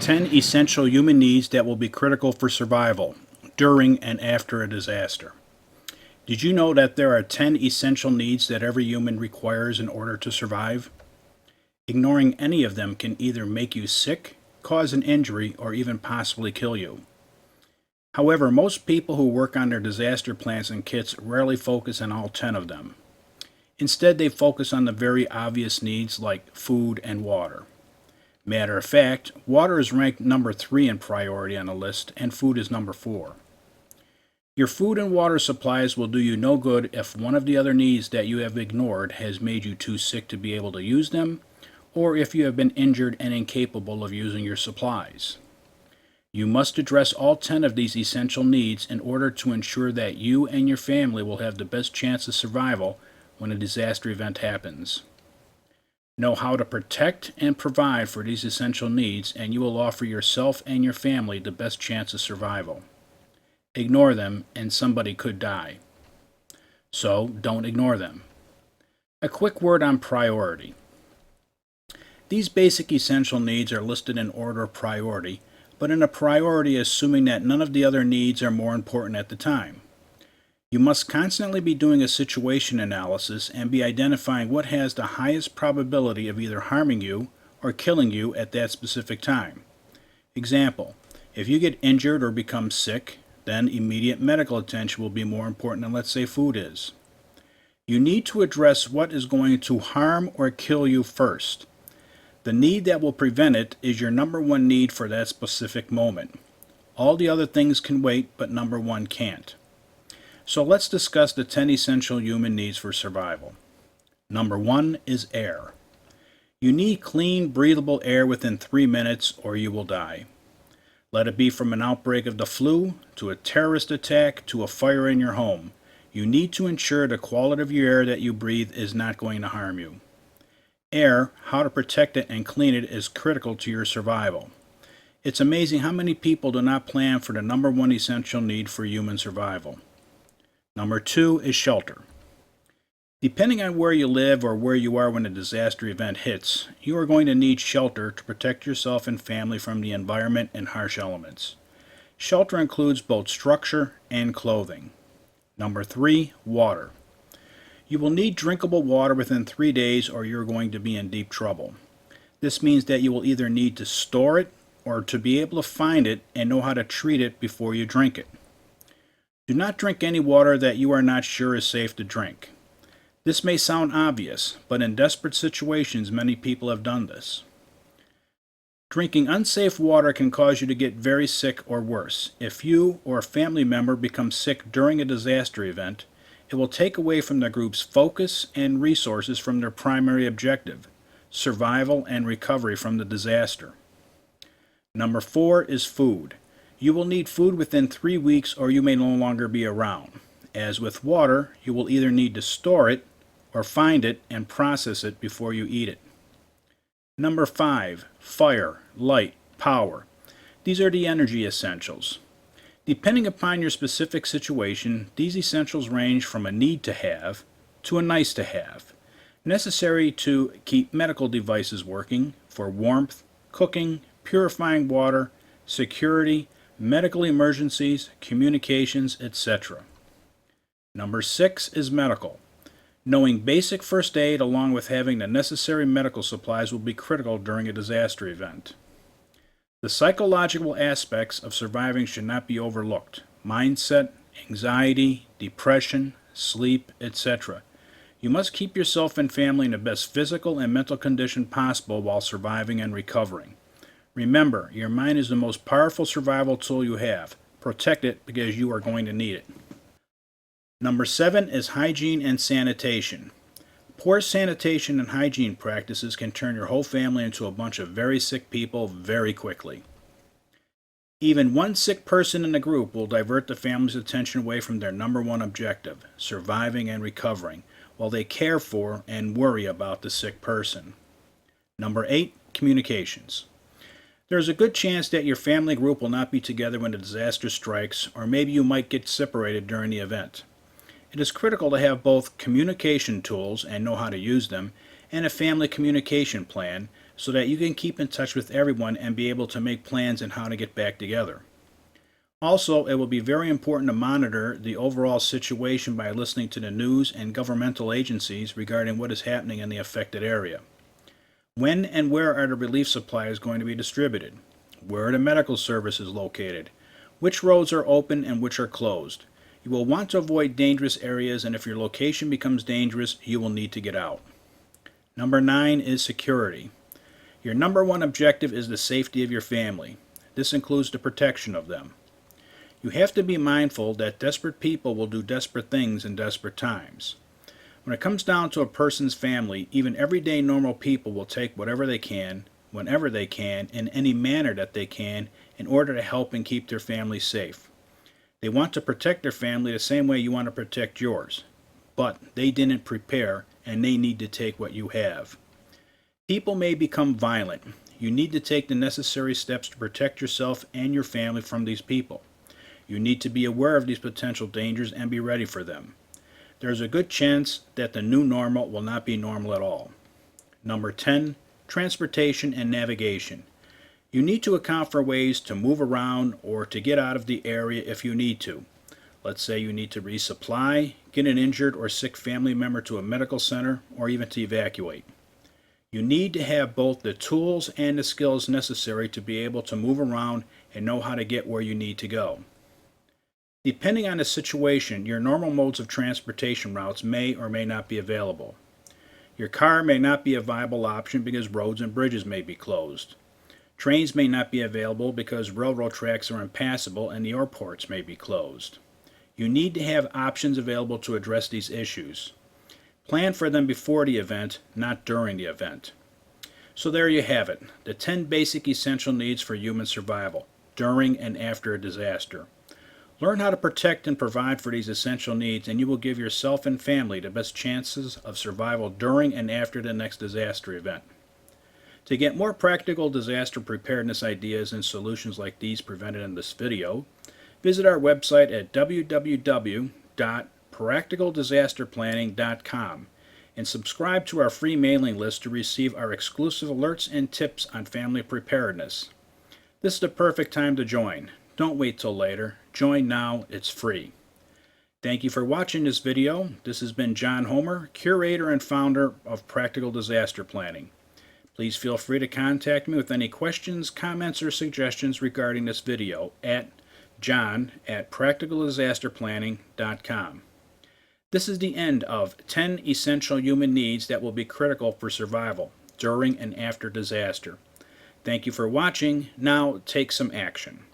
10 essential human needs that will be critical for survival during and after a disaster. Did you know that there are 10 essential needs that every human requires in order to survive? Ignoring any of them can either make you sick, cause an injury, or even possibly kill you. However, most people who work on their disaster plans and kits rarely focus on all 10 of them. Instead, they focus on the very obvious needs like food and water. Matter of fact, water is ranked number 3 in priority on the list, and food is number 4. Your food and water supplies will do you no good if one of the other needs that you have ignored has made you too sick to be able to use them, or if you have been injured and incapable of using your supplies. You must address all 10 of these essential needs in order to ensure that you and your family will have the best chance of survival when a disaster event happens. Know how to protect and provide for these essential needs, and you will offer yourself and your family the best chance of survival. Ignore them, and somebody could die. So, don't ignore them. A quick word on priority. These basic essential needs are listed in order of priority, but in a priority assuming that none of the other needs are more important at the time. You must constantly be doing a situation analysis and be identifying what has the highest probability of either harming you or killing you at that specific time. Example, if you get injured or become sick, then immediate medical attention will be more important than, let's say, food is. You need to address what is going to harm or kill you first. The need that will prevent it is your number one need for that specific moment. All the other things can wait, but number one can't. So let's discuss the 10 essential human needs for survival. Number 1 is air. You need clean, breathable air within 3 minutes or you will die. Let it be from an outbreak of the flu, to a terrorist attack, to a fire in your home. You need to ensure the quality of your air that you breathe is not going to harm you. Air, how to protect it and clean it, is critical to your survival. It's amazing how many people do not plan for the number 1 essential need for human survival. Number 2 is shelter. Depending on where you live or where you are when a disaster event hits, you are going to need shelter to protect yourself and family from the environment and harsh elements. Shelter includes both structure and clothing. Number 3, water. You will need drinkable water within 3 days or you're going to be in deep trouble. This means that you will either need to store it or to be able to find it and know how to treat it before you drink it. Do not drink any water that you are not sure is safe to drink. This may sound obvious, but in desperate situations many people have done this. Drinking unsafe water can cause you to get very sick or worse. If you or a family member becomes sick during a disaster event, it will take away from the group's focus and resources from their primary objective, survival and recovery from the disaster. Number 4 is food. You will need food within 3 weeks or you may no longer be around. As with water, you will either need to store it or find it and process it before you eat it. Number 5, fire, light, power. These are the energy essentials. Depending upon your specific situation, these essentials range from a need to have to a nice to have, necessary to keep medical devices working, for warmth, cooking, purifying water, security, medical emergencies, communications, etc. Number 6 is medical. Knowing basic first aid along with having the necessary medical supplies will be critical during a disaster event. The psychological aspects of surviving should not be overlooked. Mindset, anxiety, depression, sleep, etc. You must keep yourself and family in the best physical and mental condition possible while surviving and recovering. Remember, your mind is the most powerful survival tool you have. Protect it because you are going to need it. Number 7 is hygiene and sanitation. Poor sanitation and hygiene practices can turn your whole family into a bunch of very sick people very quickly. Even one sick person in the group will divert the family's attention away from their number 1 objective, surviving and recovering, while they care for and worry about the sick person. Number 8, communications. There is a good chance that your family group will not be together when the disaster strikes, or maybe you might get separated during the event. It is critical to have both communication tools and know how to use them, and a family communication plan, so that you can keep in touch with everyone and be able to make plans on how to get back together. Also, it will be very important to monitor the overall situation by listening to the news and governmental agencies regarding what is happening in the affected area. When and where are the relief supplies going to be distributed? Where are the medical services located? Which roads are open and which are closed? You will want to avoid dangerous areas, and if your location becomes dangerous, you will need to get out. Number 9 is security. Your number one objective is the safety of your family. This includes the protection of them. You have to be mindful that desperate people will do desperate things in desperate times. When it comes down to a person's family, even everyday normal people will take whatever they can, whenever they can, in any manner that they can, in order to help and keep their family safe. They want to protect their family the same way you want to protect yours. But they didn't prepare, and they need to take what you have. People may become violent. You need to take the necessary steps to protect yourself and your family from these people. You need to be aware of these potential dangers and be ready for them. There is a good chance that the new normal will not be normal at all. Number 10, transportation and navigation. You need to account for ways to move around or to get out of the area if you need to. Let's say you need to resupply, get an injured or sick family member to a medical center, or even to evacuate. You need to have both the tools and the skills necessary to be able to move around and know how to get where you need to go. Depending on the situation, your normal modes of transportation routes may or may not be available. Your car may not be a viable option because roads and bridges may be closed. Trains may not be available because railroad tracks are impassable and the airports may be closed. You need to have options available to address these issues. Plan for them before the event, not during the event. So there you have it, the 10 basic essential needs for human survival, during and after a disaster. Learn how to protect and provide for these essential needs, and you will give yourself and family the best chances of survival during and after the next disaster event. To get more practical disaster preparedness ideas and solutions like these presented in this video, visit our website at www.practicaldisasterplanning.com and subscribe to our free mailing list to receive our exclusive alerts and tips on family preparedness. This is the perfect time to join. Don't wait till later. Join now. It's free. Thank you for watching this video. This has been John Homer, curator and founder of Practical Disaster Planning. Please feel free to contact me with any questions, comments, or suggestions regarding this video at john@practicaldisasterplanning.com. This is the end of 10 essential human needs that will be critical for survival during and after disaster. Thank you for watching. Now take some action.